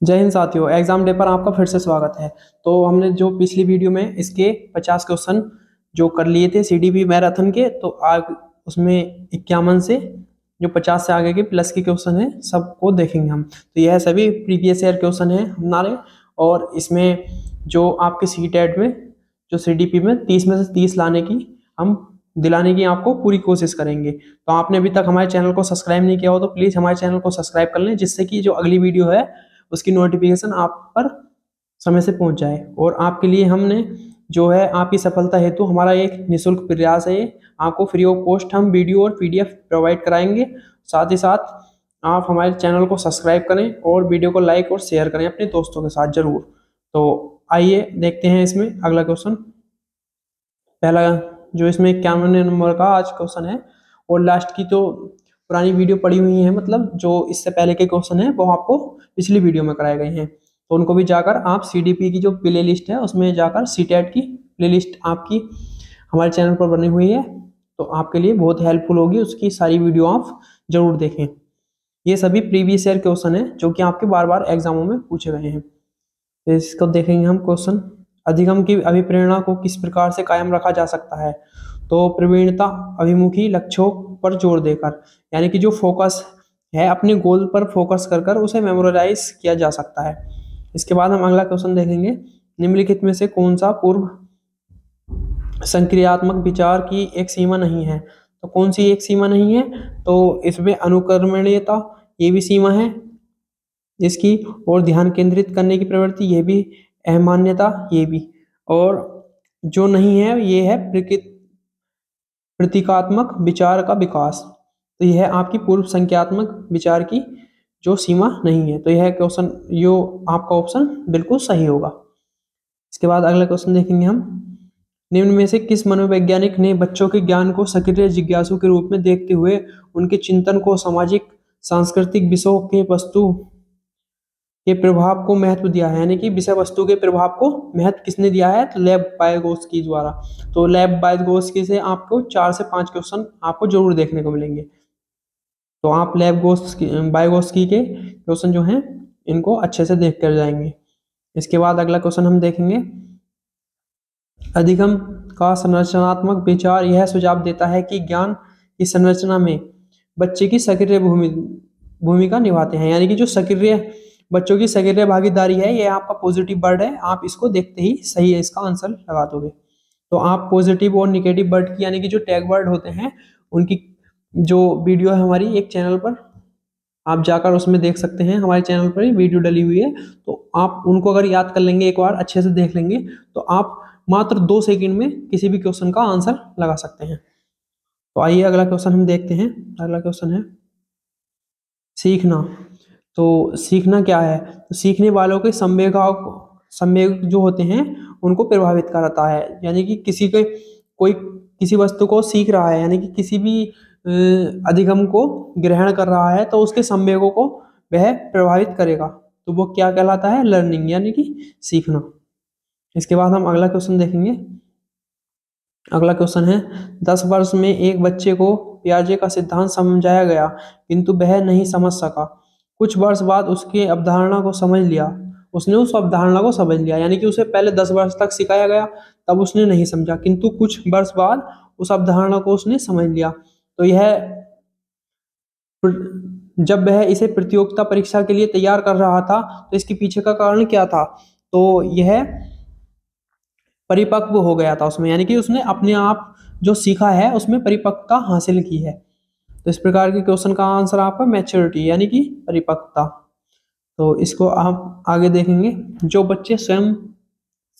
जय हिंद साथियों, exam day पर आपका फिर से स्वागत है। तो हमने जो पिछली वीडियो में इसके 50 क्वेश्चन जो कर लिए थे सीडीपी मैराथन के, तो आज उसमें 51 से जो 50 से आगे के प्लस के क्वेश्चन हैं सबको देखेंगे हम। तो यह सभी प्रीवियस ईयर क्वेश्चन हैं हमारे, और इसमें जो आपके सीटेट में जो सीडीपी में 30 में से 30 लाने की हम दिलाने की आपको पूरी कोशिश करेंगे। तो आपने अभी तक हमारे चैनल को सब्सक्राइब नहीं किया हो तो प्लीज़ हमारे चैनल को सब्सक्राइब कर लें, जिससे कि जो अगली वीडियो है उसकी नोटिफिकेशन आप पर समय से पहुंच जाए। और आपके लिए हमने जो है आपकी सफलता हेतु हमारा एक निःशुल्क प्रयास है, आपको फ्री ऑफ कॉस्ट हम वीडियो और पीडीएफ प्रोवाइड कराएंगे। साथ ही साथ आप हमारे चैनल को सब्सक्राइब करें और वीडियो को लाइक और शेयर करें अपने दोस्तों के साथ जरूर। तो आइए देखते हैं इसमें अगला क्वेश्चन। पहला जो इसमें 51 नंबर का आज क्वेश्चन है, और लास्ट की तो पुरानी वीडियो पड़ी हुई है, मतलब जो इससे पहले के क्वेश्चन है वो आपको पिछली वीडियो में कराए गए हैं, तो उनको भी जाकर आप सीडीपी की जो प्ले लिस्ट है उसमें जाकर सीटेट की प्ले लिस्ट आपकी हमारे चैनल पर बनी हुई है, तो आपके लिए बहुत हेल्पफुल होगी। उसकी सारी वीडियो आप जरूर देखें। ये सभी प्रीवियस ईयर क्वेश्चन है जो कि आपके बार बार एग्जामों में पूछे गए हैं। तो इसको देखेंगे हम क्वेश्चन। अधिगम की अभिप्रेरणा को किस प्रकार से कायम रखा जा सकता है? तो प्रवीणता अभिमुखी लक्ष्यों पर जोर देकर, यानी कि जो फोकस है अपने गोल पर फोकस कर कर उसे मेमोराइज किया जा सकता है। इसके बाद हम अगला क्वेश्चन देखेंगे। निम्नलिखित में से कौन सा पूर्व संक्रियात्मक विचार की एक सीमा नहीं है? तो कौन सी एक सीमा नहीं है? तो इसमें अनुकर्मण्यता ये भी सीमा है इसकी, और ध्यान केंद्रित करने की प्रवृत्ति ये भी, अहमान्यता ये भी, और जो नहीं है ये है प्रतीकात्मक विचार का विकास। तो यह आपकी पूर्व संख्यात्मक विचार की जो सीमा नहीं है। तो यह क्वेश्चन यो आपका ऑप्शन बिल्कुल सही होगा। इसके बाद अगला क्वेश्चन देखेंगे हम। निम्न में से किस मनोवैज्ञानिक ने बच्चों के ज्ञान को सक्रिय जिज्ञासु के रूप में देखते हुए उनके चिंतन को सामाजिक सांस्कृतिक विषयों के वस्तु के प्रभाव को महत्व दिया है? यानी कि विषय वस्तु के प्रभाव को महत्व किसने दिया है? तो लेव वाइगोत्स्की द्वारा। तो लेव वाइगोत्स्की से आपको 4 से 5 क्वेश्चन आपको जरूर देखने को मिलेंगे। तो आप लेव वाइगोत्स्की के क्वेश्चन जो हैं इनको अच्छे से देख कर जाएंगे। इसके बाद अगला क्वेश्चन हम देखेंगे। अधिगम का संरचनात्मक विचार यह सुझाव देता है कि ज्ञान की संरचना में बच्चे की सक्रिय भूमिका निभाते हैं। यानी कि जो सक्रिय बच्चों की सक्रिय भागीदारी है, ये आपका पॉजिटिव वर्ड है। आप इसको देखते ही सही है इसका आंसर लगा दोगे। तो आप पॉजिटिव और निगेटिव वर्ड की, यानी कि जो टैग वर्ड होते हैं उनकी जो वीडियो है हमारी एक चैनल पर, आप जाकर उसमें देख सकते हैं। हमारे चैनल पर ही वीडियो डली हुई है, तो आप उनको अगर याद कर लेंगे, एक बार अच्छे से देख लेंगे, तो आप मात्र 2 सेकंड में किसी भी क्वेश्चन का आंसर लगा सकते हैं। तो आइए अगला क्वेश्चन हम देखते हैं। अगला क्वेश्चन है सीखना। तो सीखना क्या है? तो सीखने वालों के संवेग जो होते हैं उनको प्रभावित करता है। यानी कि कोई किसी वस्तु को सीख रहा है, यानी कि किसी भी अधिगम को ग्रहण कर रहा है, तो उसके संवेगों को वह प्रभावित करेगा। तो वो क्या कहलाता है? लर्निंग, यानी कि सीखना। इसके बाद हम अगला क्वेश्चन देखेंगे। अगला क्वेश्चन है 10 वर्ष में एक बच्चे को पियाजे का सिद्धांत समझाया गया किंतु वह नहीं समझ सका। कुछ वर्ष बाद उसकी अवधारणा को समझ लिया, उसने उस अवधारणा को समझ लिया। यानी कि उसे पहले 10 वर्ष तक सिखाया गया, तब उसने नहीं समझा, किंतु कुछ वर्ष बाद उस अवधारणा को उसने समझ लिया। तो यह जब वह इसे प्रतियोगिता परीक्षा के लिए तैयार कर रहा था, तो इसके पीछे का कारण क्या था? तो यह परिपक्व हो गया था उसमें, यानी कि उसने अपने आप जो सीखा है उसमें परिपक्वता हासिल की है। तो इस प्रकार के क्वेश्चन का आंसर आपका मैच्योरिटी, यानी कि परिपक्वता। तो इसको आप आगे देखेंगे। जो बच्चे स्वयं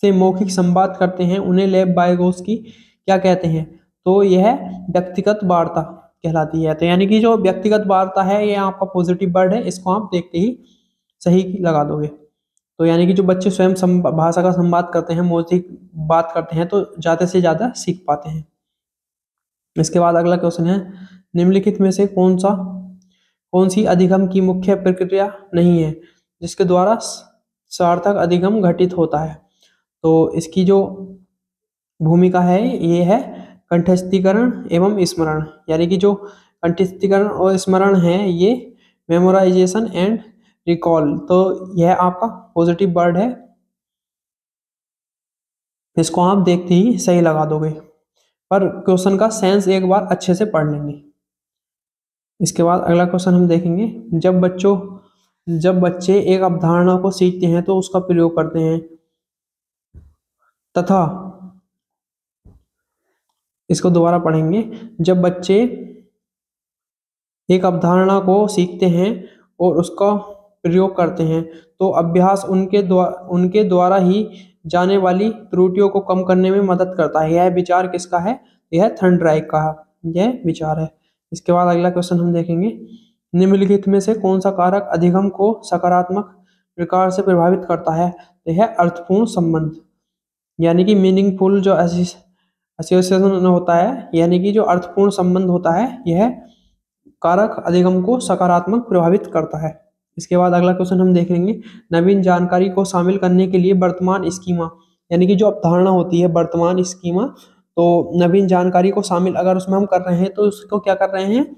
से मौखिक संवाद करते हैं उन्हें लेव वाइगोत्स्की क्या कहते हैं? तो यह व्यक्तिगत वार्ता कहलाती है। तो यानी कि जो व्यक्तिगत वार्ता है ये आपका पॉजिटिव वर्ड है, इसको आप देखते ही सही लगा दोगे। तो यानी कि जो बच्चे स्वयं भाषा का संवाद करते हैं, मौखिक बात करते हैं, तो ज़्यादा से ज़्यादा सीख पाते हैं। इसके बाद अगला क्वेश्चन है। निम्नलिखित में से कौन सी अधिगम की मुख्य प्रक्रिया नहीं है जिसके द्वारा सार्थक अधिगम घटित होता है? तो इसकी जो भूमिका है ये है कंठस्थीकरण एवं स्मरण। यानी कि जो कंठस्थीकरण और स्मरण है ये मेमोराइजेशन एंड रिकॉल, तो यह आपका पॉजिटिव वर्ड है, इसको आप देखते ही सही लगा दोगे, पर क्वेश्चन का सेंस एक बार अच्छे से पढ़ लेंगे। इसके बाद अगला क्वेश्चन हम देखेंगे, जब बच्चे एक अवधारणा को सीखते हैं तो उसका प्रयोग करते हैं तथा, इसको दोबारा पढ़ेंगे, जब बच्चे एक अवधारणा को सीखते हैं और उसका प्रयोग करते हैं तो अभ्यास उनके द्वारा ही जाने वाली त्रुटियों को कम करने में मदद करता है। यह विचार किसका है? यह थॉर्नडाइक का यह विचार है। इसके बाद अगला क्वेश्चन हम देखेंगे, निम्नलिखित में से कौन सा कारक अधिगम को सकारात्मक प्रकार से प्रभावित करता है? तो यह अर्थपूर्ण संबंध, यानी कि मीनिंगफुल जो एसोसिएशन होता है, यानी कि जो अर्थपूर्ण संबंध होता है, यह कारक अधिगम को सकारात्मक प्रभावित करता है। इसके बाद अगला क्वेश्चन हम देखेंगे, नवीन जानकारी को शामिल करने के लिए वर्तमान स्कीमा, यानी कि जो अवधारणा होती है वर्तमान स्कीमा, तो नवीन जानकारी को शामिल अगर उसमें हम कर रहे हैं तो उसको क्या कर रहे हैं?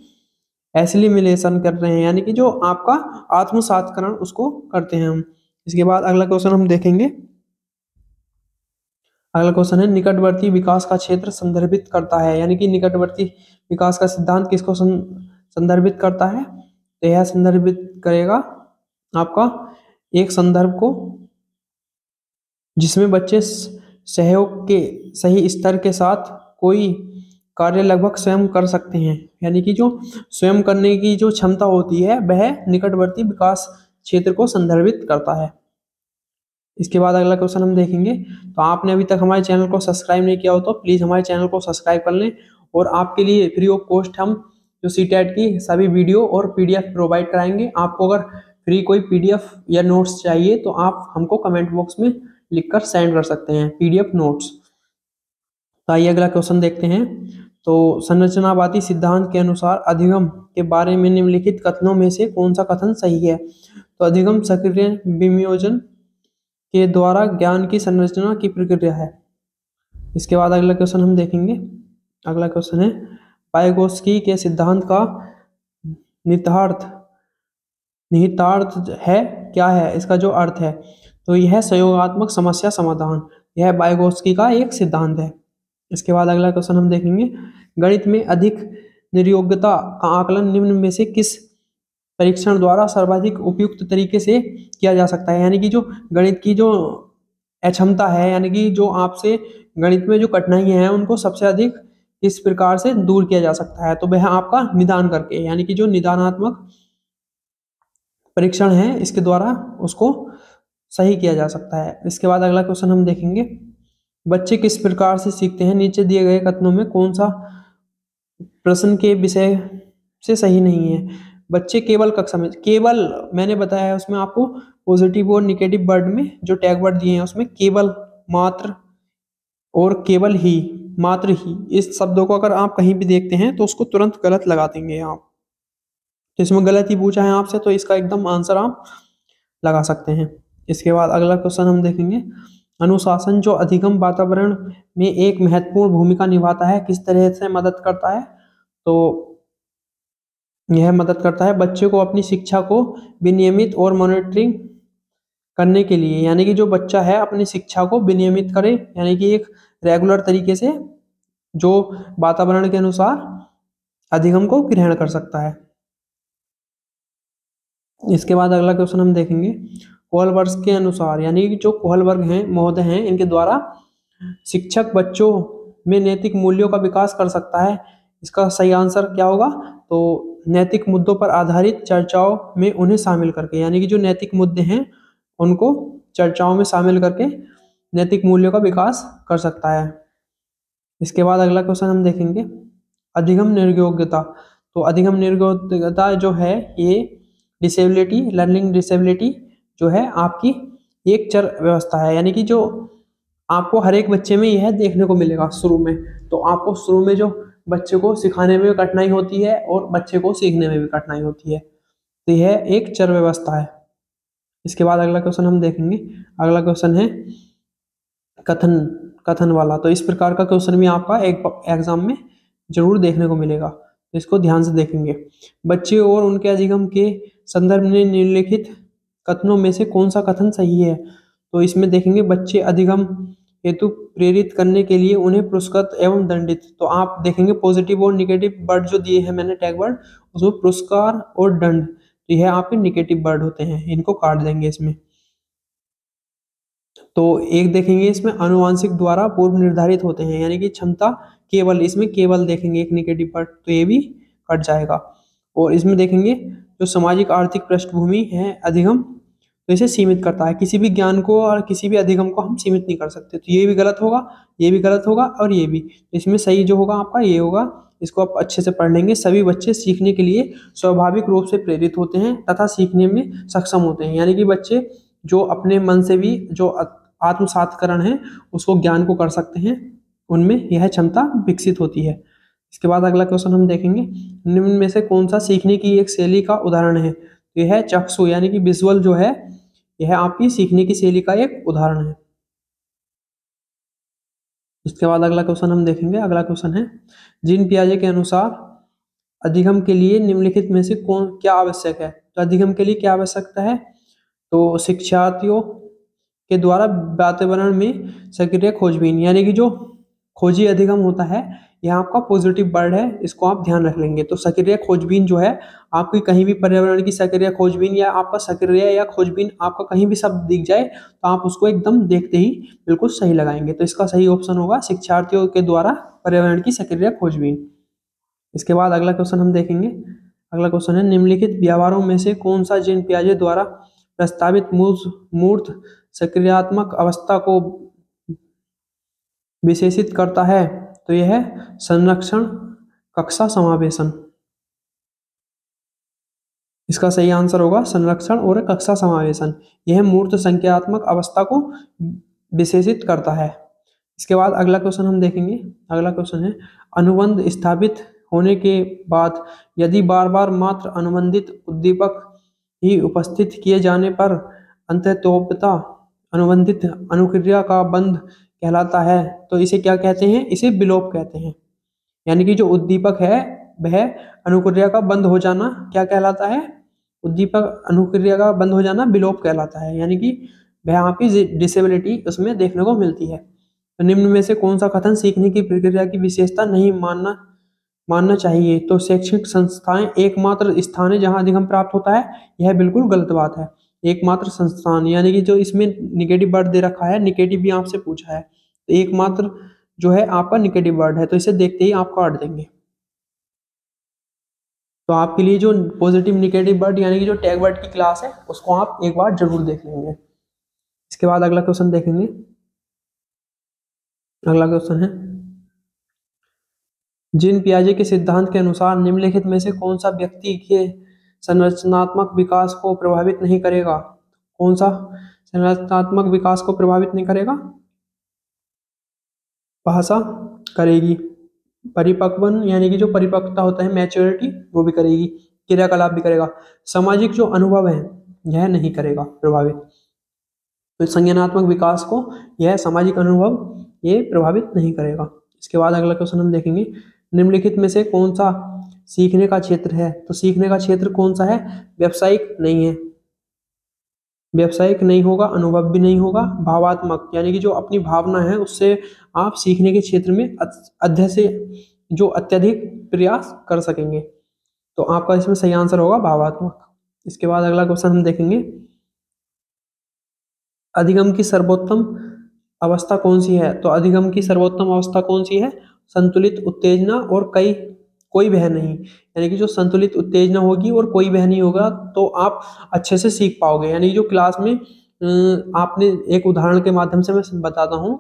एसिमिलेशन कर रहे हैं, यानी कि जो आपका आत्मसातकरण उसको करते हैं हम। इसके बाद अगला क्वेश्चन हम देखेंगे, अगला क्वेश्चन है, निकटवर्ती विकास का क्षेत्र संदर्भित करता है, यानी कि निकटवर्ती विकास का सिद्धांत किसको संदर्भित करता है? तो यह संदर्भित करेगा आपका एक संदर्भ को जिसमें बच्चे सहयोग के सही स्तर के साथ कोई कार्य लगभग स्वयं कर सकते हैं, यानी कि जो स्वयं करने की जो क्षमता होती है वह निकटवर्ती विकास क्षेत्र को संदर्भित करता है। इसके बाद अगला क्वेश्चन हम देखेंगे, तो आपने अभी तक हमारे चैनल को सब्सक्राइब नहीं किया हो तो प्लीज़ हमारे चैनल को सब्सक्राइब कर लें, और आपके लिए फ्री ऑफ कॉस्ट हम जो सीटेट की सभी वीडियो और पीडीएफ प्रोवाइड कराएंगे। आपको अगर फ्री कोई पीडीएफ या नोट्स चाहिए तो आप हमको कमेंट बॉक्स में लिखकर सेंड कर सकते हैं पीडीएफ नोट्स। तो आइए अगला क्वेश्चन देखते हैं, तो संरचनावादी सिद्धांत के अनुसार अधिगम के बारे में निम्नलिखित कथनों में से कौन सा कथन सही है? तो अधिगम सक्रिय विनियोजन के द्वारा ज्ञान की संरचना की प्रक्रिया है। इसके बाद अगला क्वेश्चन हम देखेंगे, अगला क्वेश्चन है, वाइगोत्स्की के सिद्धांत का निहितार्थ है क्या है? इसका जो अर्थ है, तो यह सहयोगात्मक समस्या समाधान, यह वाइगोत्स्की का एक सिद्धांत है। इसके बाद अगला क्वेश्चन हम देखेंगे, गणित में अधिक निर्योग्यता का आकलन निम्न में से किस परीक्षण द्वारा सर्वाधिक उपयुक्त तरीके से किया जा सकता है? यानी कि जो गणित की जो अक्षमता है, यानी कि जो आपसे गणित में जो कठिनाइयां हैं उनको सबसे अधिक किस प्रकार से दूर किया जा सकता है? तो वह आपका निदान करके, यानी कि जो निदानात्मक परीक्षण है इसके द्वारा उसको सही किया जा सकता है। इसके बाद अगला क्वेश्चन हम देखेंगे, बच्चे किस प्रकार से सीखते हैं? नीचे दिए गए कथनों में कौन सा प्रश्न के विषय से सही नहीं है? बच्चे केवल कक्षा में, केवल मैंने बताया है उसमें आपको पॉजिटिव और निगेटिव वर्ड में जो टैग वर्ड दिए हैं उसमें केवल, मात्र और केवल ही, मात्र ही, इस शब्दों को अगर आप कहीं भी देखते हैं तो उसको तुरंत गलत लगा देंगे आप। तो इसमें गलत ही पूछा है आपसे तो इसका एकदम आंसर आप लगा सकते हैं। इसके बाद अगला क्वेश्चन हम देखेंगे, अनुशासन जो अधिगम वातावरण में एक महत्वपूर्ण भूमिका निभाता है किस तरह से मदद करता है? तो यह मदद करता है बच्चे को अपनी शिक्षा को विनियमित और मॉनिटरिंग करने के लिए, यानी कि जो बच्चा है अपनी शिक्षा को विनियमित करे, यानी कि एक रेगुलर तरीके से जो वातावरण के अनुसार अधिगम को ग्रहण कर सकता है। इसके बाद अगला क्वेश्चन हम देखेंगे, कोहलबर्ग के अनुसार, यानी कि जो कोहलबर्ग हैं महोदय हैं, इनके द्वारा शिक्षक बच्चों में नैतिक मूल्यों का विकास कर सकता है। इसका सही आंसर क्या होगा? तो नैतिक मुद्दों पर आधारित चर्चाओं में उन्हें शामिल करके, यानी कि जो नैतिक मुद्दे हैं उनको चर्चाओं में शामिल करके नैतिक मूल्यों का विकास कर सकता है। इसके बाद अगला क्वेश्चन हम देखेंगे, अधिगम निर्योग्यता। तो अधिगम निर्योग्यता जो है ये डिसेबिलिटी, लर्निंग डिसेबिलिटी जो है आपकी एक चर व्यवस्था है, यानी कि जो आपको हर एक बच्चे में यह देखने को मिलेगा शुरू में। तो आपको शुरू में जो बच्चे को सिखाने में कठिनाई होती है और बच्चे को सीखने में भी कठिनाई होती है, तो यह एक चर व्यवस्था है। इसके बाद अगला क्वेश्चन हम देखेंगे, अगला क्वेश्चन है कथन वाला। तो इस प्रकार का क्वेश्चन भी आपका एक एग्जाम में जरूर देखने को मिलेगा, तो इसको ध्यान से देखेंगे। बच्चे और उनके अधिगम के संदर्भ में निम्नलिखित कथनों में से कौन सा कथन सही है? तो इसमें देखेंगे बच्चे अधिगम हेतु प्रेरित करने के लिए उन्हें पुरस्कृत एवं दंडित। तो आप देखेंगे पॉजिटिव और निगेटिव वर्ड जो दिए हैं मैंने टैग वर्ड, उसमें पुरस्कार और दंड, तो यह आपके निगेटिव वर्ड होते हैं, इनको काट देंगे इसमें। तो एक देखेंगे इसमें आनुवांशिक द्वारा पूर्व निर्धारित होते हैं, यानी कि क्षमता केवल, इसमें केवल देखेंगे एक निगेटिव वर्ड, तो ये भी कट जाएगा। और इसमें देखेंगे जो सामाजिक आर्थिक पृष्ठभूमि है अधिगम, तो इसे सीमित करता है, किसी भी ज्ञान को और किसी भी अधिगम को हम सीमित नहीं कर सकते, तो ये भी गलत होगा, ये भी गलत होगा और ये भी। इसमें सही जो होगा आपका ये होगा, इसको आप अच्छे से पढ़ लेंगे। सभी बच्चे सीखने के लिए स्वाभाविक रूप से प्रेरित होते हैं तथा सीखने में सक्षम होते हैं, यानी कि बच्चे जो अपने मन से भी जो आत्म साक्षात्करण है उसको ज्ञान को कर सकते हैं, उनमें यह क्षमता विकसित होती है। इसके बाद अगला क्वेश्चन हम देखेंगे, निम्न में से कौन सा सीखने की एक शैली का उदाहरण है? तो यह है चक्षु, यानी कि विजुअल जो है यह आपकी सीखने की शैली का एक उदाहरण है। इसके बाद अगला क्वेश्चन हम देखेंगे, अगला क्वेश्चन है, जीन पियाजे के अनुसार अधिगम के लिए निम्नलिखित में से कौन क्या आवश्यक है? तो अधिगम के लिए क्या आवश्यकता है? तो शिक्षार्थियों के द्वारा वातावरण में सक्रिय खोजबीन, यानी कि जो खोजी अधिगम होता है यह आपका पॉजिटिव वर्ड है, इसको आप ध्यान रख लेंगे। तो सक्रिय खोजबीन जो है आपकी कहीं भी पर्यावरण की सक्रिय खोजबीन या आपका सक्रिय या खोजबीन आपका कहीं भी शब्द दिख जाए तो आप उसको एकदम देखते ही बिल्कुल सही लगाएंगे। तो इसका सही ऑप्शन होगा शिक्षार्थियों के द्वारा पर्यावरण की सक्रिय खोजबीन। इसके बाद अगला क्वेश्चन हम देखेंगे, अगला क्वेश्चन है, निम्नलिखित व्यवहारों में से कौन सा जीन पियाजे द्वारा प्रस्तावित मूर्त सक्रियात्मक अवस्था को विशेषित करता है? तो यह है संरक्षण कक्षा समावेशन। इसका सही आंसर होगा संरक्षण और कक्षा समावेशन, यह मूर्त संख्यात्मक अवस्था को विशेषित करता है। इसके बाद अगला क्वेश्चन हम देखेंगे, अगला क्वेश्चन है, अनुबंध स्थापित होने के बाद यदि बार बार मात्र अनुबंधित उद्दीपक ही उपस्थित किए जाने पर अंततोपता अनुबंधित अनुक्रिया का बंध कहलाता है। तो इसे क्या कहते हैं? इसे विलोप कहते हैं, यानी कि जो उद्दीपक है वह अनुक्रिया का बंद हो जाना क्या कहलाता है? उद्दीपक अनुक्रिया का बंद हो जाना विलोप कहलाता है, यानी कि वह आपकी डिसेबिलिटी उसमें देखने को मिलती है। तो निम्न में से कौन सा कथन सीखने की प्रक्रिया की विशेषता नहीं मानना चाहिए? तो शैक्षणिक संस्थाएं एकमात्र स्थान है जहां अधिगम प्राप्त होता है, यह बिल्कुल गलत बात है। एकमात्र संस्थान, यानी कि जो इसमें निगेटिव वर्ड दे रखा है, निगेटिव भी आपसे पूछा है, तो एकमात्र जो है आपका निगेटिव वर्ड है, तो इसे देखते ही आप काट देंगे। तो आपके लिए जो पॉजिटिव निगेटिव वर्ड यानी कि जो टैग वर्ड की क्लास है उसको आप एक बार जरूर देख लेंगे। इसके बाद अगला क्वेश्चन देखेंगे, अगला क्वेश्चन है, जीन पियाजे के सिद्धांत के अनुसार निम्नलिखित में से कौन सा व्यक्ति के संरचनात्मक विकास को प्रभावित नहीं करेगा? कौन सा संरचनात्मक विकास को प्रभावित नहीं करेगा? भाषा करेगी, परिपक्वन यानी कि जो परिपक्वता होता है मैच्योरिटी वो भी करेगी, क्रियाकलाप भी करेगा, सामाजिक जो अनुभव है यह नहीं करेगा प्रभावित। तो संज्ञानात्मक विकास को यह सामाजिक अनुभव ये प्रभावित नहीं करेगा। इसके बाद अगला क्वेश्चन हम देखेंगे, निम्नलिखित में से कौन सा सीखने का क्षेत्र है? तो सीखने का क्षेत्र कौन सा है? व्यावसायिक नहीं है, व्यावसायिक नहीं होगा, अनुभव भी नहीं होगा, भावात्मक यानी कि जो अपनी भावना है उससे आप सीखने के क्षेत्र में अत्यधिक प्रयास कर सकेंगे। तो आपका इसमें सही आंसर होगा भावात्मक। इसके बाद अगला क्वेश्चन हम देखेंगे, अधिगम की सर्वोत्तम अवस्था कौन सी है? तो अधिगम की सर्वोत्तम अवस्था कौन सी है? संतुलित उत्तेजना और कोई भय नहीं, यानी कि जो संतुलित उत्तेजना होगी और कोई भय नहीं होगा तो आप अच्छे से सीख पाओगे। यानी जो क्लास में आपने एक उदाहरण के माध्यम से मैं बताता हूँ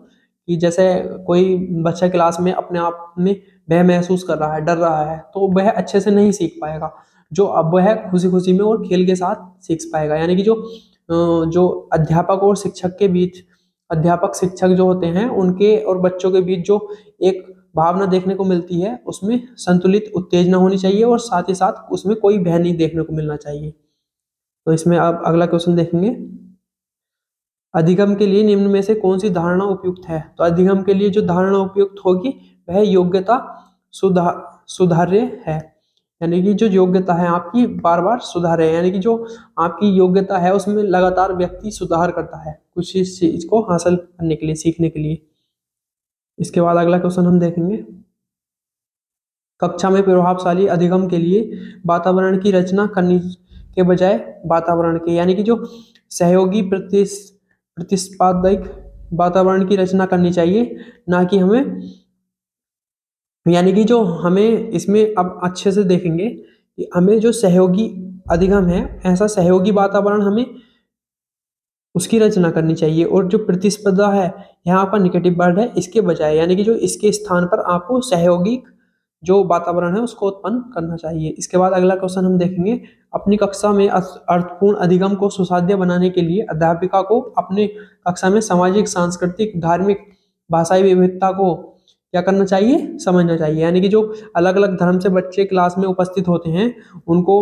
कि जैसे कोई बच्चा क्लास में अपने आप में भय महसूस कर रहा है, डर रहा है, तो वह अच्छे से नहीं सीख पाएगा, जो अब वह खुशी खुशी में और खेल के साथ सीख पाएगा। यानी कि जो अध्यापक और शिक्षक के बीच, अध्यापक शिक्षक जो होते हैं उनके और बच्चों के बीच जो एक भावना देखने को मिलती है उसमें संतुलित उत्तेजना होनी चाहिए और साथ ही साथ उसमें कोई भय नहीं देखने को मिलना चाहिए। तो इसमें आप अगला क्वेश्चन देखेंगे, अधिगम के लिए निम्न में से कौन सी धारणा उपयुक्त है? तो अधिगम के लिए जो धारणा उपयुक्त होगी वह योग्यता सुधार्य है, यानी कि जो योग्यता है आपकी बार बार सुधारे, यानी कि जो आपकी योग्यता है उसमें लगातार व्यक्ति सुधार करता है कुछ इस चीज को हासिल करने के लिए, सीखने के लिए। इसके बाद अगला क्वेश्चन हम देखेंगे, कक्षा में प्रभावशाली अधिगम के लिए वातावरण की रचना करने के बजाय वातावरण के, यानी कि जो सहयोगी प्रतिस्पर्धात्मक वातावरण की रचना करनी चाहिए, ना कि हमें, यानी कि जो हमें इसमें अब अच्छे से देखेंगे कि हमें जो सहयोगी अधिगम है, ऐसा सहयोगी वातावरण हमें उसकी रचना करनी चाहिए। और जो प्रतिस्पर्धा है, यहाँ पर निगेटिव वर्ड है इसके बजाय, यानी कि जो इसके स्थान पर आपको सहयोगी जो वातावरण है उसको उत्पन्न करना चाहिए। इसके बाद अगला क्वेश्चन हम देखेंगे, अपनी कक्षा में अर्थपूर्ण अधिगम को सुसाध्य बनाने के लिए अध्यापिका को अपने कक्षा में सामाजिक, सांस्कृतिक, धार्मिक, भाषाई विविधता को क्या करना चाहिए, समझना चाहिए। यानी कि जो अलग अलग धर्म से बच्चे क्लास में उपस्थित होते हैं उनको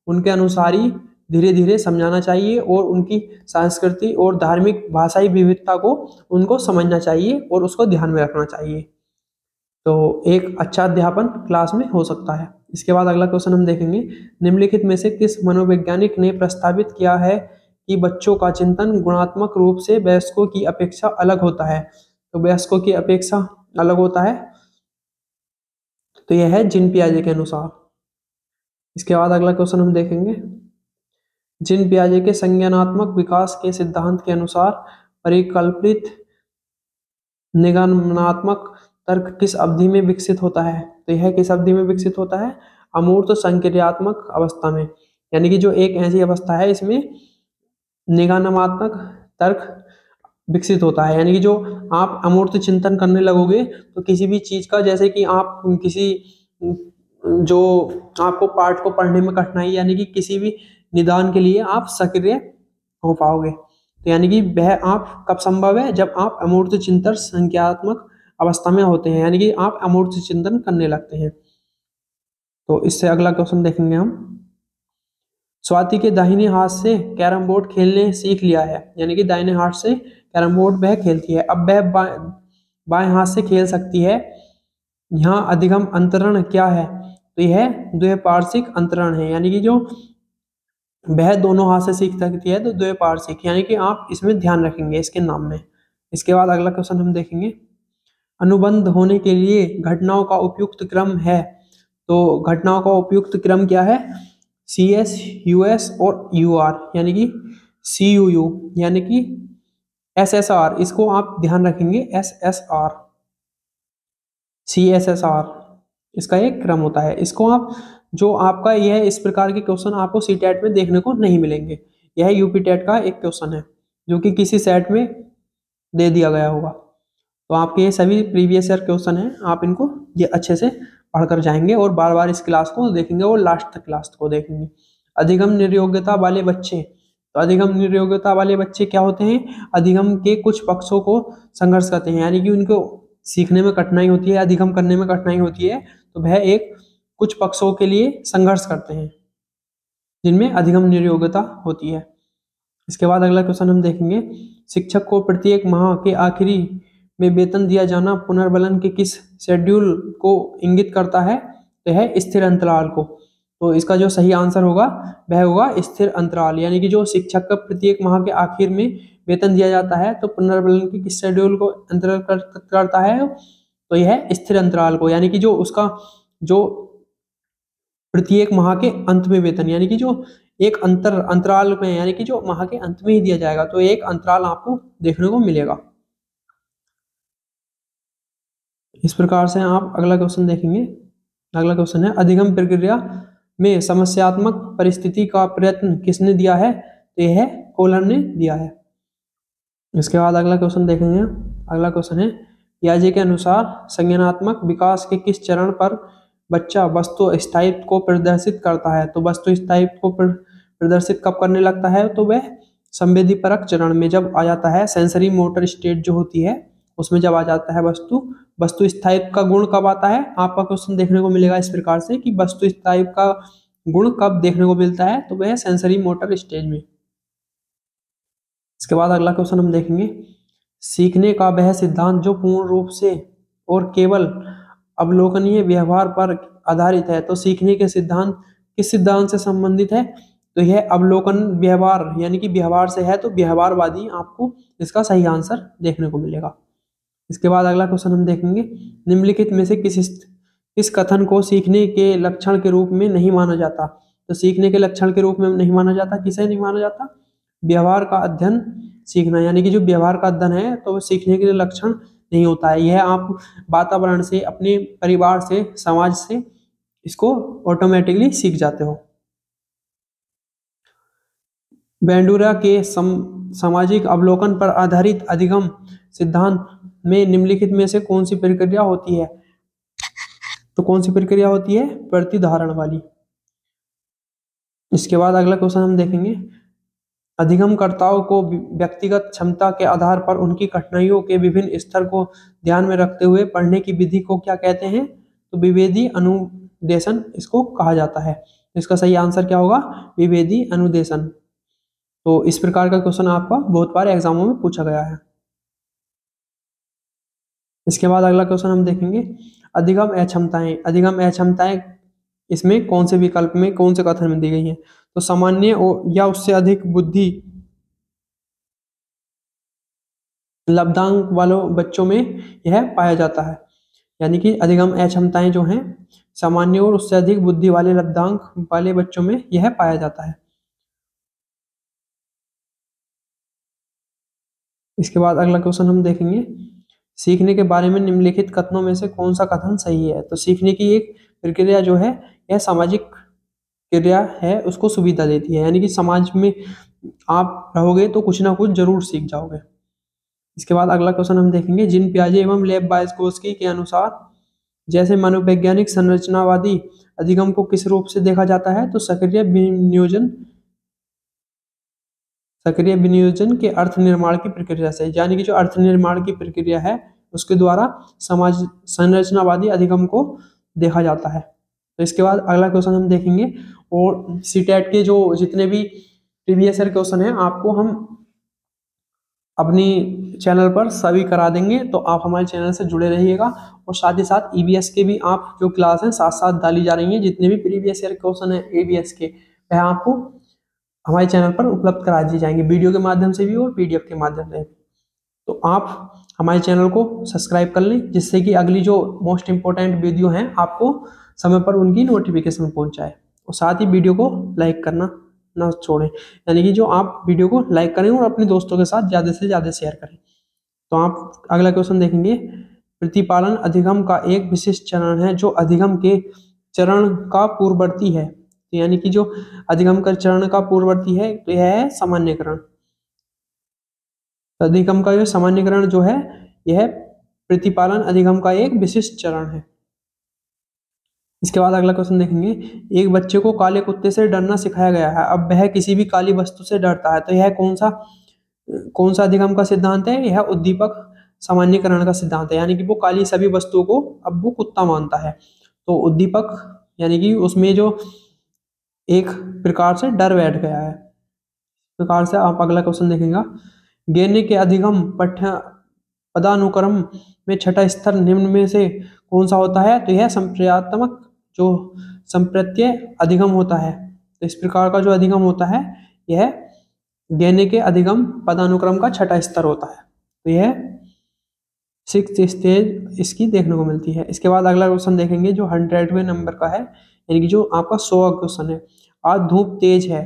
उनके अनुसार ही धीरे धीरे समझाना चाहिए और उनकी संस्कृति और धार्मिक, भाषाई विविधता को उनको समझना चाहिए और उसको ध्यान में रखना चाहिए। तो एक अच्छा अध्यापन क्लास में हो सकता है। इसके बाद अगला क्वेश्चन हम देखेंगे, निम्नलिखित में से किस मनोवैज्ञानिक ने प्रस्तावित किया है कि बच्चों का चिंतन गुणात्मक रूप से वयस्कों की अपेक्षा अलग होता है। तो वयस्कों की अपेक्षा अलग होता है, तो यह है जीन पियाजे के अनुसार। इसके बाद अगला क्वेश्चन हम देखेंगे, जीन पियाजे के संज्ञानात्मक विकास के सिद्धांत के अनुसार परिकल्पित निगमनात्मक तर्क किस अवधि में विकसित होता है। तो यह किस अवधि में विकसित होता है, अमूर्त संक्रियात्मक अवस्था में, यानी कि जो एक ऐसी अवस्था है इसमें निगमनात्मक तर्क विकसित होता है। यानी कि जो आप अमूर्त चिंतन करने लगोगे तो किसी भी चीज का, जैसे कि आप किसी जो आपको पाठ को पढ़ने में कठिनाई, यानी कि किसी भी निदान के लिए आप सक्रिय हो पाओगे। तो यानी कि वह आप कब संभव है, जब आप अमूर्त चिंतन संज्ञात्मक अवस्था में होते हैं, यानी कि आप अमूर्त चिंतन करने लगते हैं। तो इससे अगला क्वेश्चन देखेंगे हम, स्वाति के दाहिने हाथ से कैरम बोर्ड खेलने सीख लिया है, यानी कि दाहिने हाथ से कैरम बोर्ड वह खेलती है, अब वह बाएं हाथ से खेल सकती है। यहाँ अधिगम अंतरण क्या है, तो यह द्विपार्श्विक अंतरण है, यानी कि जो वह दोनों हाथ से सीख सकती है तो द्विपार्श्विक, यानी कि आप इसमें ध्यान रखेंगे इसके नाम में। इसके बाद अगला क्वेश्चन हम देखेंगे, अनुबंध होने के लिए घटनाओं का उपयुक्त क्रम है। तो घटनाओं का उपयुक्त क्रम क्या है, CS, US और UR, यानी कि CUU, यानी कि SSR, इसको आप ध्यान रखेंगे, SSR, CSSR, इसका एक क्रम होता है। इसको आप, जो आपका यह इस प्रकार के क्वेश्चन आपको CTET में देखने को नहीं मिलेंगे। यह UPTET का एक क्वेश्चन है जो कि किसी सेट में दे दिया गया होगा। तो आपके ये सभी प्रीवियस ईयर क्वेश्चन हैं, आप इनको ये अच्छे से पढ़कर जाएंगे और बार बार इस क्लास को देखेंगे और लास्ट तक क्लास को देखेंगे। अधिगम निर्योग्यता वाले बच्चे, तो अधिगम निर्योग्यता वाले बच्चे क्या होते हैं, अधिगम के कुछ पक्षों को संघर्ष करते हैं, यानी कि उनको सीखने में कठिनाई होती है, अधिगम करने में कठिनाई होती है, तो वह एक कुछ पक्षों के लिए संघर्ष करते हैं जिनमें अधिगम निर्योग्यता होती है। इसके बाद अगला क्वेश्चन हम देखेंगे, शिक्षक को प्रत्येक माह के आखिरी में वेतन दिया जाना पुनर्बलन के किस शेड्यूल को इंगित करता है, तो है स्थिर अंतराल को। तो इसका जो सही आंसर होगा वह होगा स्थिर अंतराल, यानी कि जो शिक्षक का प्रत्येक माह के आखिर में वेतन दिया जाता है तो पुनर्बलन के किस शेड्यूल को अंतर्गत करता है, तो यह स्थिर अंतराल को, यानी कि जो उसका जो प्रत्येक माह के अंत में वेतन, यानी कि जो एक अंतराल में, यानी कि जो माह के अंत में ही दिया जाएगा, तो एक अंतराल आपको देखने को मिलेगा। इस प्रकार से आप अगला क्वेश्चन देखेंगे। अगला क्वेश्चन है, अधिगम प्रक्रिया में समस्यात्मक परिस्थिति का प्रयत्न किसने दिया है, तो यह है कोहलर ने दिया है। इसके बाद अगला क्वेश्चन देखेंगे। अगला क्वेश्चन है, पियाजे के अनुसार संज्ञानात्मक विकास के किस चरण पर बच्चा वस्तु स्थायित्व को प्रदर्शित करता है। तो वस्तु स्थायित्व को प्रदर्शित कब करने लगता है, तो वह संवेदी परक चरण में जब आ जाता है, सेंसरी मोटर स्टेट जो होती है उसमें जब आ जाता है वस्तु स्थायित्व का गुण कब आता है। आपका क्वेश्चन देखने को मिलेगा इस प्रकार से कि वस्तु स्थायित्व का गुण कब देखने को मिलता है, तो वह सेंसरी मोटर स्टेज में। इसके बाद अगला क्वेश्चन हम देखेंगे, सीखने का वह सिद्धांत जो पूर्ण रूप से और केवल अवलोकनीय व्यवहार पर आधारित है तो सीखने के सिद्धांत किस सिद्धांत से संबंधित है? तो यह अवलोकन व्यवहार यानी कि व्यवहार से है, तो व्यवहारवादी आपको इसका सही आंसर देखने को मिलेगा। इसके बाद अगला क्वेश्चन हम देखेंगे, निम्नलिखित में से किस कथन को सीखने के लक्षण के रूप में नहीं माना जाता? तो सीखने के लक्षण के रूप में नहीं माना जाता, किसे नहीं माना जाता? व्यवहार का अध्ययन सीखना, यानी कि जो व्यवहार का अध्ययन है तो वो सीखने के लिए लक्षण नहीं होता है। यह आप वातावरण से, अपने परिवार से, समाज से इसको ऑटोमेटिकली सीख जाते हो। बेंडूरा के सामाजिक अवलोकन पर आधारित अधिगम सिद्धांत में निम्नलिखित में से कौन सी प्रक्रिया होती है? तो कौन सी प्रक्रिया होती है? प्रतिधारण वाली। इसके बाद अगला क्वेश्चन हम देखेंगे, अधिगमकर्ताओं को व्यक्तिगत क्षमता के आधार पर उनकी कठिनाइयों के विभिन्न स्तर को ध्यान में रखते हुए पढ़ने की विधि को क्या कहते हैं? तो विभेदी अनुदेशन इसको कहा जाता है। इसका सही आंसर क्या होगा? विभेदी अनुदेशन। तो इस प्रकार का क्वेश्चन आपका बहुत बार एग्जामों में पूछा गया है। इसके बाद अगला क्वेश्चन हम देखेंगे, अधिगम अक्षमताएं। अधिगम अक्षमताएं इसमें कौन से विकल्प में, कौन से कथन में दी गई हैं? तो सामान्य या उससे अधिक बुद्धि लब्धांक वालों बच्चों में यह पाया जाता है, यानी कि अधिगम अक्षमताएं जो हैं सामान्य और उससे अधिक बुद्धि वाले लब्धांक वाले बच्चों में यह पाया जाता है। इसके बाद अगला क्वेश्चन हम देखेंगे, सीखने के बारे में निम्नलिखित कथनों में से कौन सा कथन सही है? तो सीखने की एक प्रक्रिया जो है यह सामाजिक क्रिया है, उसको सुविधा देती है, यानी कि समाज में आप रहोगे तो कुछ ना कुछ जरूर सीख जाओगे। इसके बाद अगला क्वेश्चन हम देखेंगे, जिन पियाजे एवं लेव वायस्कोस्की के अनुसार जैसे मनोवैज्ञानिक संरचनावादी अधिगम को किस रूप से देखा जाता है? तो सक्रिय विनियोजन के अर्थ निर्माण की प्रक्रिया से, यानी कि जो अर्थ निर्माण की प्रक्रिया है उसके द्वारा समाज संरचनावादी अधिगम को देखा जाता है। तो इसके बाद अगला क्वेश्चन हम देखेंगे, और सीटेट के जो जितने भी प्रीवियस ईयर क्वेश्चन हैं आपको हम अपनी चैनल पर सभी करा देंगे, तो आप हमारे चैनल से जुड़े रहिएगा। और साथ ही साथ ईवीएस के भी आप जो क्लास हैं साथ साथ डाली जा रही हैं, जितने भी प्रीवियस ईयर क्वेश्चन हैं ईवीएस के वह आपको हमारे चैनल पर उपलब्ध करा दिए जाएंगे, वीडियो के माध्यम से भी और पीडीएफ के माध्यम से। तो आप हमारे चैनल को सब्सक्राइब कर लें, जिससे कि अगली जो मोस्ट इंपॉर्टेंट वीडियो हैं आपको समय पर उनकी नोटिफिकेशन पहुंच जाए। और साथ ही वीडियो को लाइक करना ना छोड़ें, यानी कि जो आप वीडियो को लाइक करें और अपने दोस्तों के साथ ज़्यादा से ज़्यादा शेयर करें। तो आप अगला क्वेश्चन देखेंगे, प्रतिपालन अधिगम का एक विशिष्ट चरण है जो अधिगम के चरण का पूर्ववर्ती है। यानी कि जो अधिगम का चरण का पूर्ववर्ती है तो यह है सामान्यकरण। अधिगम का जो सामान्यकरण जो है यह प्रतिपालन अधिगम का एक विशिष्ट चरण है। इसके बाद अगला क्वेश्चन देखेंगे, एक बच्चे को काले कुत्ते से डरना सिखाया गया है, अब वह किसी भी काली वस्तु से डरता है, तो यह कौन सा अधिगम का सिद्धांत है? यह उद्दीपक सामान्यकरण का सिद्धांत है, यानी कि वो काली सभी वस्तुओं को अब वो कुत्ता मानता है। तो उद्दीपक यानी कि उसमें जो एक प्रकार से डर बैठ गया है। प्रकार से आप अगला क्वेश्चन देखेंगे, गेने के अधिगम पदानुक्रम में छठा स्तर निम्न में से कौन सा होता है? तो यह संप्रत्यात्मक जो संप्रत्यय अधिगम होता है। तो इस प्रकार का जो अधिगम होता है यह गेने के अधिगम पदानुक्रम का छठा स्तर होता है। तो यह 6th स्टेज इसकी देखने को मिलती है। इसके बाद अगला क्वेश्चन देखेंगे जो 100वें नंबर का है, यानी कि जो आपका 100वां क्वेश्चन है, आज धूप तेज है,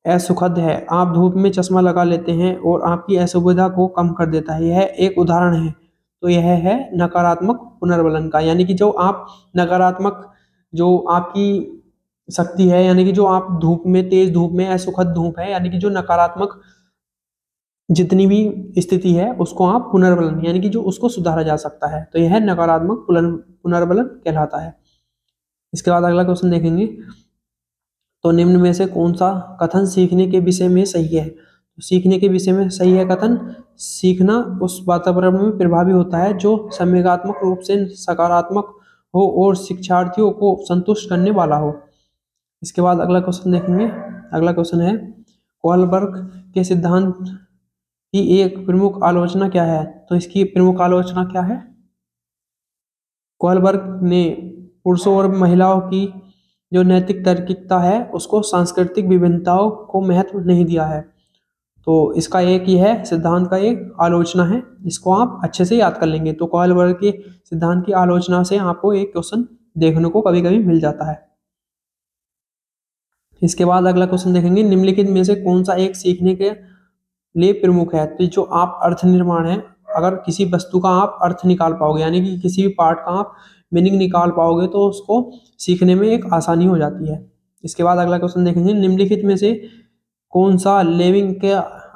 असुखद है, आप धूप में चश्मा लगा लेते हैं और आपकी असुविधा को कम कर देता है, यह एक उदाहरण है। तो यह है नकारात्मक पुनर्बलन का, यानी कि जो आप नकारात्मक जो आपकी शक्ति है, यानी कि जो आप धूप में, तेज धूप में, असुखद धूप है, यानी कि जो नकारात्मक जितनी भी स्थिति है उसको आप पुनर्बलन यानी कि जो उसको सुधारा जा सकता है, तो यह नकारात्मक पुनर्बलन कहलाता है। इसके बाद अगला क्वेश्चन देखेंगे, तो निम्न में से कौन सा कथन सीखने के विषय में सही है? तो सीखने के विषय में सही है कथन, सीखना उस वातावरण में प्रभावी होता है जो संवेगात्मक रूप से सकारात्मक हो और शिक्षार्थियों को संतुष्ट करने वाला हो। इसके बाद अगला क्वेश्चन देखेंगे, अगला क्वेश्चन है, कोहलबर्ग के सिद्धांत की एक प्रमुख आलोचना क्या है? तो इसकी प्रमुख आलोचना क्या है? कोहलबर्ग ने पुरुषों और महिलाओं की जो नैतिक तार्किकता है उसको सांस्कृतिक विभिन्नताओं को महत्व नहीं दिया है। तो इसका एक ही है सिद्धांत का एक आलोचना है, जिसको आप अच्छे से याद कर लेंगे। तो कॉलबर्ग के सिद्धांत की आलोचना से आपको एक क्वेश्चन देखने को कभी कभी मिल जाता है। इसके बाद अगला क्वेश्चन देखेंगे, निम्नलिखित में से कौन सा एक सीखने के लिए प्रमुख है। तो जो आप अर्थ निर्माण है, अगर किसी वस्तु का आप अर्थ निकाल पाओगे, यानी कि किसी भी पार्ट का आप मीनिंग निकाल पाओगे, तो उसको सीखने में एक आसानी हो जाती है। इसके बाद अगला क्वेश्चन देखेंगे, निम्नलिखित में से कौन सा लेविंग के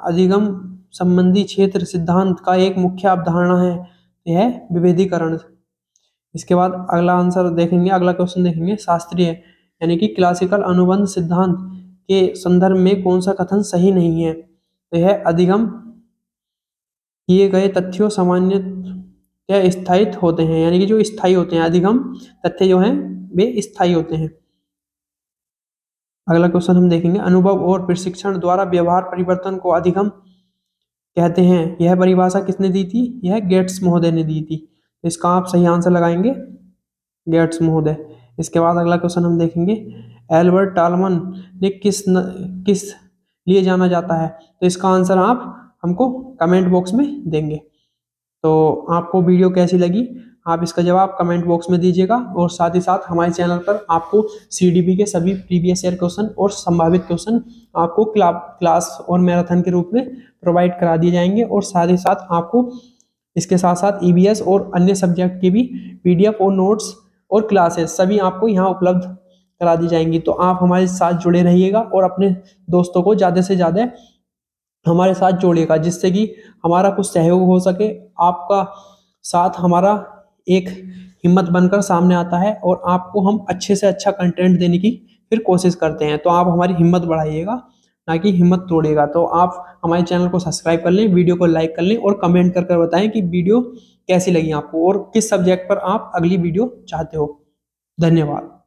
अधिगम संबंधी क्षेत्र सिद्धांत का एक मुख्य अवधारणा है। यह विभेदीकरण। इसके बाद अगला आंसर देखेंगे, अगला क्वेश्चन देखेंगे, शास्त्रीय यानी कि क्लासिकल अनुबंध सिद्धांत के संदर्भ में कौन सा कथन सही नहीं है। तो यह अधिगम किए गए तथ्यों सामान्य स्थायित होते हैं, यानी कि जो स्थायी होते हैं, अधिगम तथ्य जो हैं वे स्थायी होते हैं। अगला क्वेश्चन हम देखेंगे, अनुभव और प्रशिक्षण द्वारा व्यवहार परिवर्तन को अधिगम कहते हैं। यह परिभाषा किसने दी थी। यह गेट्स महोदय ने दी थी। इसका आप सही आंसर लगाएंगे, गेट्स महोदय। इसके बाद अगला क्वेश्चन हम देखेंगे, एल्बर्ट टालमन ने किस लिए जाना जाता है। तो इसका आंसर आप हमको कमेंट बॉक्स में देंगे। तो आपको वीडियो कैसी लगी, आप इसका जवाब कमेंट बॉक्स में दीजिएगा। और साथ ही साथ हमारे चैनल पर आपको सीडीपी के सभी प्रीवियस ईयर क्वेश्चन और संभावित क्वेश्चन आपको क्लास और मैराथन के रूप में प्रोवाइड करा दिए जाएंगे। और साथ ही साथ आपको इसके साथ साथ ईवीएस और अन्य सब्जेक्ट की भी पीडीएफ और नोट्स और क्लासेस सभी आपको यहाँ उपलब्ध करा दी जाएंगी। तो आप हमारे साथ जुड़े रहिएगा और अपने दोस्तों को ज़्यादा से ज़्यादा हमारे साथ जोड़िएगा, जिससे कि हमारा कुछ सहयोग हो सके। आपका साथ हमारा एक हिम्मत बनकर सामने आता है और आपको हम अच्छे से अच्छा कंटेंट देने की फिर कोशिश करते हैं। तो आप हमारी हिम्मत बढ़ाइएगा, ना कि हिम्मत तोड़िएगा। तो आप हमारे चैनल को सब्सक्राइब कर लें, वीडियो को लाइक कर लें और कमेंट कर बताएं कि वीडियो कैसी लगी आपको और किस सब्जेक्ट पर आप अगली वीडियो चाहते हो। धन्यवाद।